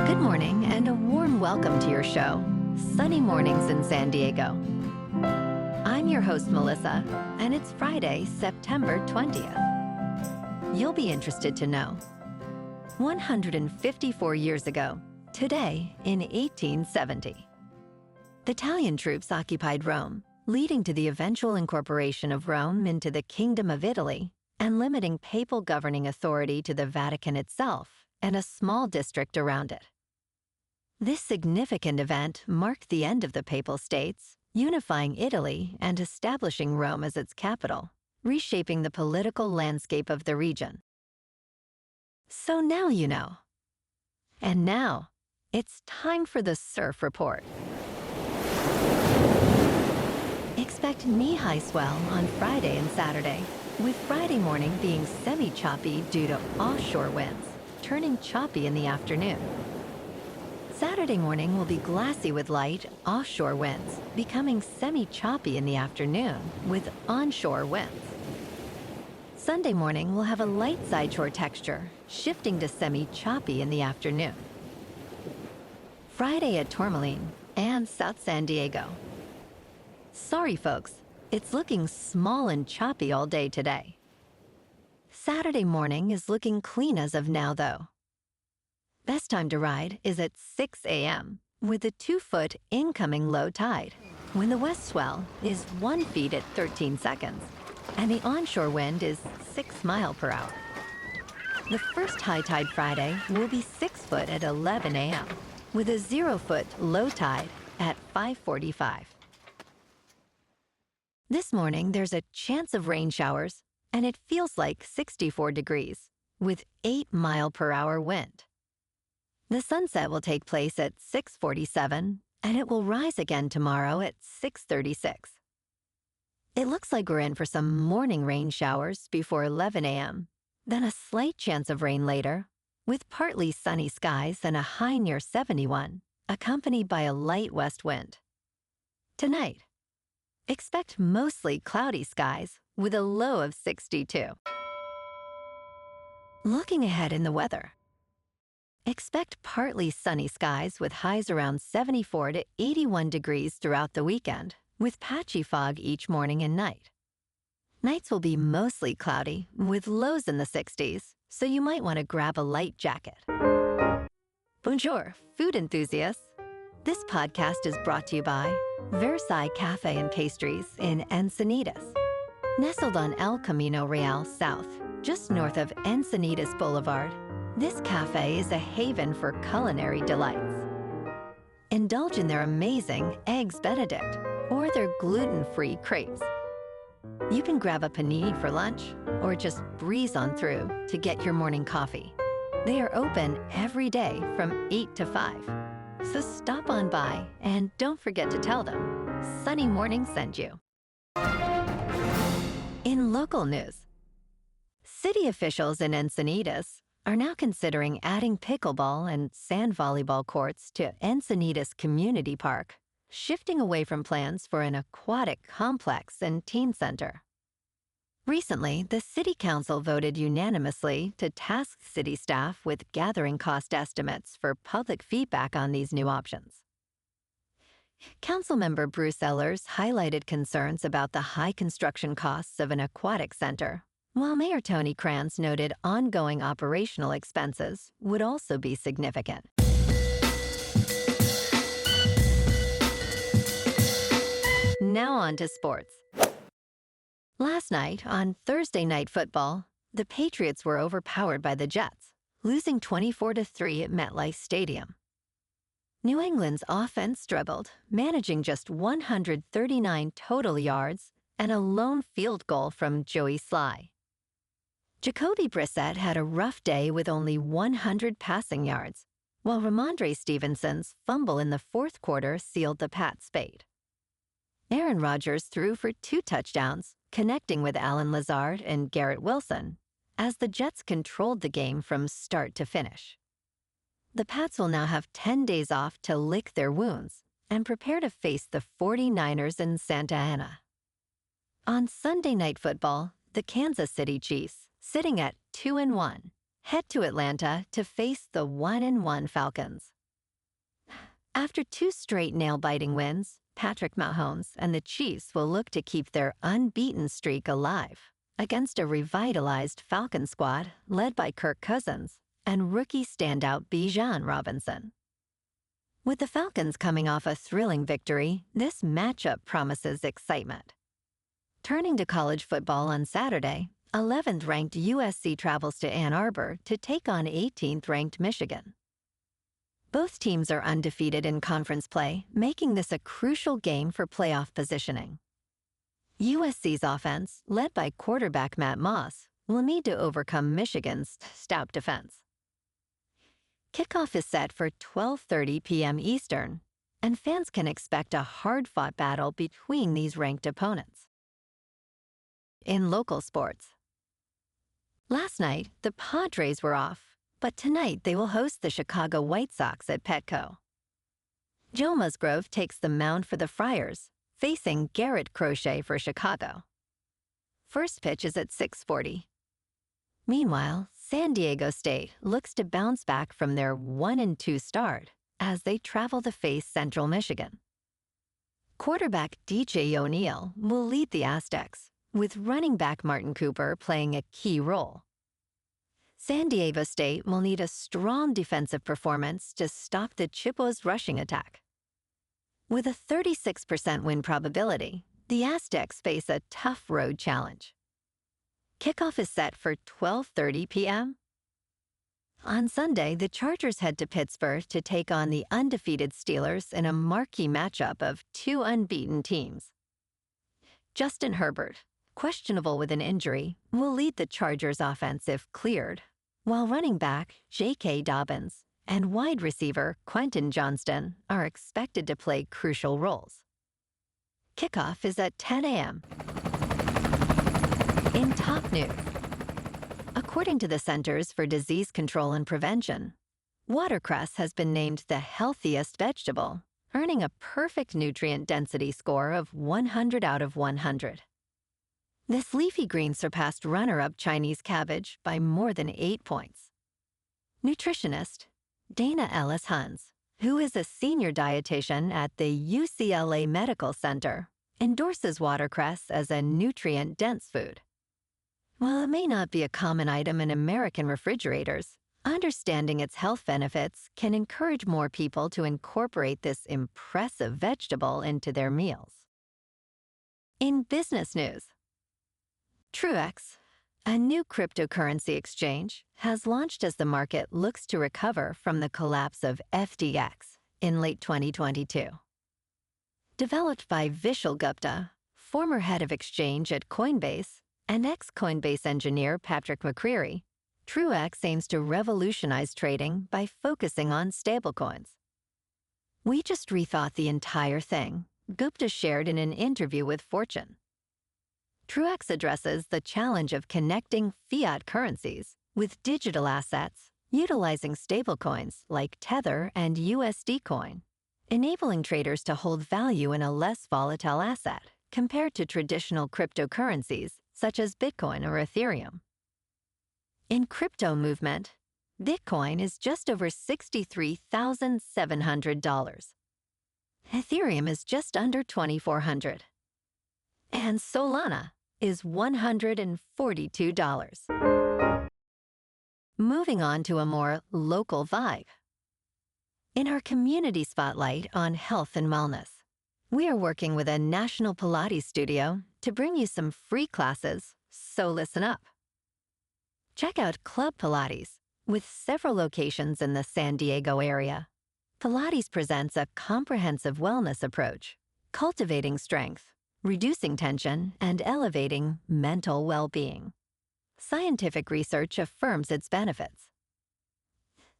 Good morning and a warm welcome to your show, Sunny Mornings in San Diego. I'm your host, Melissa, and it's Friday, September 20th. You'll be interested to know. 154 years ago, today in 1870, the Italian troops occupied Rome, leading to the eventual incorporation of Rome into the Kingdom of Italy and limiting papal governing authority to the Vatican itself and a small district around it. This significant event marked the end of the Papal States, unifying Italy and establishing Rome as its capital, reshaping the political landscape of the region. So now you know. And now, it's time for the Surf Report. Expect knee-high swell on Friday and Saturday, with Friday morning being semi-choppy due to offshore winds, turning choppy in the afternoon. Saturday morning will be glassy with light offshore winds, becoming semi-choppy in the afternoon with onshore winds. Sunday morning will have a light sideshore texture, shifting to semi-choppy in the afternoon. Friday at Tourmaline and South San Diego. Sorry folks, it's looking small and choppy all day today. Saturday morning is looking clean as of now though. Best time to ride is at 6 a.m. with a 2-foot incoming low tide, when the west swell is 1 foot at 13 seconds, and the onshore wind is 6 miles per hour. The first high tide Friday will be 6 foot at 11 a.m., with a 0-foot low tide at 5:45. This morning there's a chance of rain showers, and it feels like 64 degrees, with 8 mile per hour wind. The sunset will take place at 6:47, and it will rise again tomorrow at 6:36. It looks like we're in for some morning rain showers before 11 a.m., then a slight chance of rain later, with partly sunny skies and a high near 71, accompanied by a light west wind. Tonight, expect mostly cloudy skies with a low of 62. Looking ahead in the weather, expect partly sunny skies with highs around 74 to 81 degrees throughout the weekend, with patchy fog each morning and night. Nights will be mostly cloudy, with lows in the 60s, so you might want to grab a light jacket. Bonjour, food enthusiasts. This podcast is brought to you by Versailles Cafe and Pastries in Encinitas. Nestled on El Camino Real South, just north of Encinitas Boulevard, this cafe is a haven for culinary delights. Indulge in their amazing Eggs Benedict or their gluten-free crepes. You can grab a panini for lunch or just breeze on through to get your morning coffee. They are open every day from 8 to 5. So stop on by and don't forget to tell them Sunny Morning sent you. In local news, city officials in Encinitas are now considering adding pickleball and sand volleyball courts to Encinitas Community Park, shifting away from plans for an aquatic complex and teen center. Recently, the City Council voted unanimously to task city staff with gathering cost estimates for public feedback on these new options. Councilmember Bruce Ellers highlighted concerns about the high construction costs of an aquatic center, while Mayor Tony Kranz noted ongoing operational expenses would also be significant. Now on to sports. Last night, on Thursday Night Football, the Patriots were overpowered by the Jets, losing 24-3 at MetLife Stadium. New England's offense struggled, managing just 139 total yards and a lone field goal from Joey Sly. Jacoby Brissett had a rough day with only 100 passing yards, while Ramondre Stevenson's fumble in the fourth quarter sealed the Pats' fate. Aaron Rodgers threw for 2 touchdowns, connecting with Allen Lazard and Garrett Wilson, as the Jets controlled the game from start to finish. The Pats will now have 10 days off to lick their wounds and prepare to face the 49ers in Santa Ana. On Sunday Night Football, the Kansas City Chiefs, sitting at 2-1, head to Atlanta to face the 1-1 Falcons. After 2 straight nail-biting wins, Patrick Mahomes and the Chiefs will look to keep their unbeaten streak alive against a revitalized Falcons squad led by Kirk Cousins and rookie standout Bijan Robinson. With the Falcons coming off a thrilling victory, this matchup promises excitement. Turning to college football on Saturday, 11th-ranked USC travels to Ann Arbor to take on 18th-ranked Michigan. Both teams are undefeated in conference play, making this a crucial game for playoff positioning. USC's offense, led by quarterback Matt Walsh, will need to overcome Michigan's stout defense. Kickoff is set for 12:30 p.m. Eastern, and fans can expect a hard-fought battle between these ranked opponents. In local sports, last night, the Padres were off, but tonight they will host the Chicago White Sox at Petco. Joe Musgrove takes the mound for the Friars, facing Garrett Crochet for Chicago. First pitch is at 6:40. Meanwhile, San Diego State looks to bounce back from their 1-2 start as they travel to face Central Michigan. Quarterback DJ O'Neal will lead the Aztecs, with running back Martin Cooper playing a key role. San Diego State will need a strong defensive performance to stop the Chippewas' rushing attack. With a 36% win probability, the Aztecs face a tough road challenge. Kickoff is set for 12:30 p.m. On Sunday, the Chargers head to Pittsburgh to take on the undefeated Steelers in a marquee matchup of 2 unbeaten teams. Justin Herbert, questionable with an injury, will lead the Chargers' offense if cleared, while running back J.K. Dobbins and wide receiver Quentin Johnston are expected to play crucial roles. Kickoff is at 10 a.m. In top news, according to the Centers for Disease Control and Prevention, watercress has been named the healthiest vegetable, earning a perfect nutrient density score of 100 out of 100. This leafy green surpassed runner-up Chinese cabbage by more than 8 points. Nutritionist Dana Ellis-Huns, who is a senior dietitian at the UCLA Medical Center, endorses watercress as a nutrient-dense food. While it may not be a common item in American refrigerators, understanding its health benefits can encourage more people to incorporate this impressive vegetable into their meals. In business news, TrueX, a new cryptocurrency exchange, has launched as the market looks to recover from the collapse of FTX in late 2022. Developed by Vishal Gupta, former head of exchange at Coinbase, and ex-Coinbase engineer Patrick McCreary, TrueX aims to revolutionize trading by focusing on stablecoins. "We just rethought the entire thing," Gupta shared in an interview with Fortune. TrueX addresses the challenge of connecting fiat currencies with digital assets, utilizing stablecoins like Tether and USD Coin, enabling traders to hold value in a less volatile asset compared to traditional cryptocurrencies such as Bitcoin or Ethereum. In crypto movement, Bitcoin is just over $63,700. Ethereum is just under $2,400. And Solana is $142. Moving on to a more local vibe. In our community spotlight on health and wellness, we are working with a national Pilates studio to bring you some free classes, so listen up. Check out Club Pilates, with several locations in the San Diego area. Pilates presents a comprehensive wellness approach, cultivating strength, reducing tension, and elevating mental well-being. Scientific research affirms its benefits.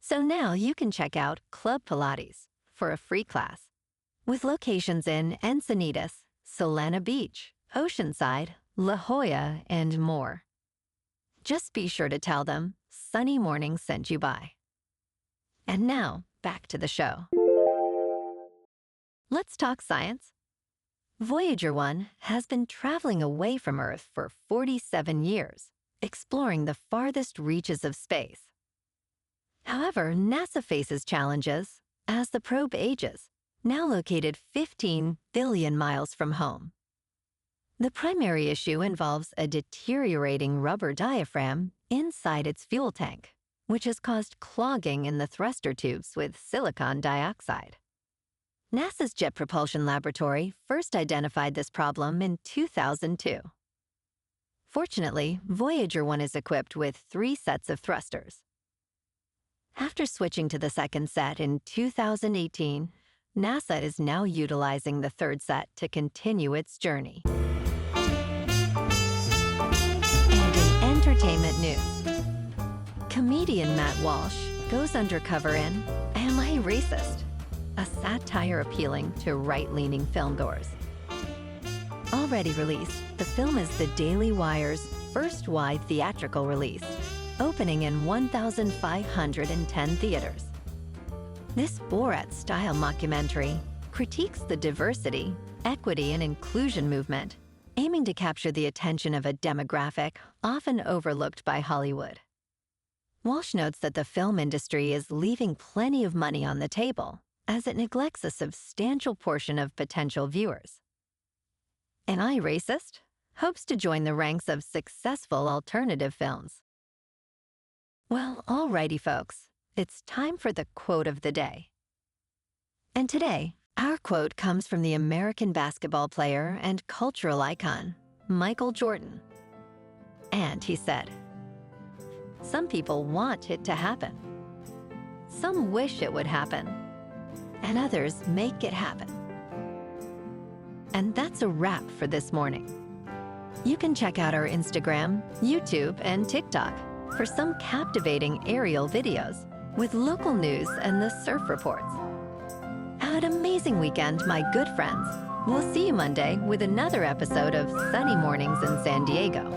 So now you can check out Club Pilates for a free class, with locations in Encinitas, Solana Beach, Oceanside, La Jolla, and more. Just be sure to tell them Sunny Morning sent you by. And now, back to the show. Let's talk science. Voyager 1 has been traveling away from Earth for 47 years, exploring the farthest reaches of space. However, NASA faces challenges, as the probe ages, now located 15 billion miles from home. The primary issue involves a deteriorating rubber diaphragm inside its fuel tank, which has caused clogging in the thruster tubes with silicon dioxide. NASA's Jet Propulsion Laboratory first identified this problem in 2002. Fortunately, Voyager 1 is equipped with 3 sets of thrusters. After switching to the second set in 2018, NASA is now utilizing the third set to continue its journey. And in entertainment news, comedian Matt Walsh goes undercover in Am I Racist?, a satire appealing to right-leaning filmgoers. Already released, the film is the Daily Wire's first wide theatrical release, opening in 1,510 theaters. This Borat-style mockumentary critiques the diversity, equity, and inclusion movement, aiming to capture the attention of a demographic often overlooked by Hollywood. Walsh notes that the film industry is leaving plenty of money on the table, as it neglects a substantial portion of potential viewers. Am I Racist? Hopes to join the ranks of successful alternative films. Well, alrighty, folks. It's time for the quote of the day. And today, our quote comes from the American basketball player and cultural icon, Michael Jordan. And he said, "Some people want it to happen. Some wish it would happen. And others make it happen." And that's a wrap for this morning. You can check out our Instagram, YouTube, and TikTok for some captivating aerial videos with local news and the surf reports. Have an amazing weekend, my good friends. We'll see you Monday with another episode of Sunny Mornings in San Diego.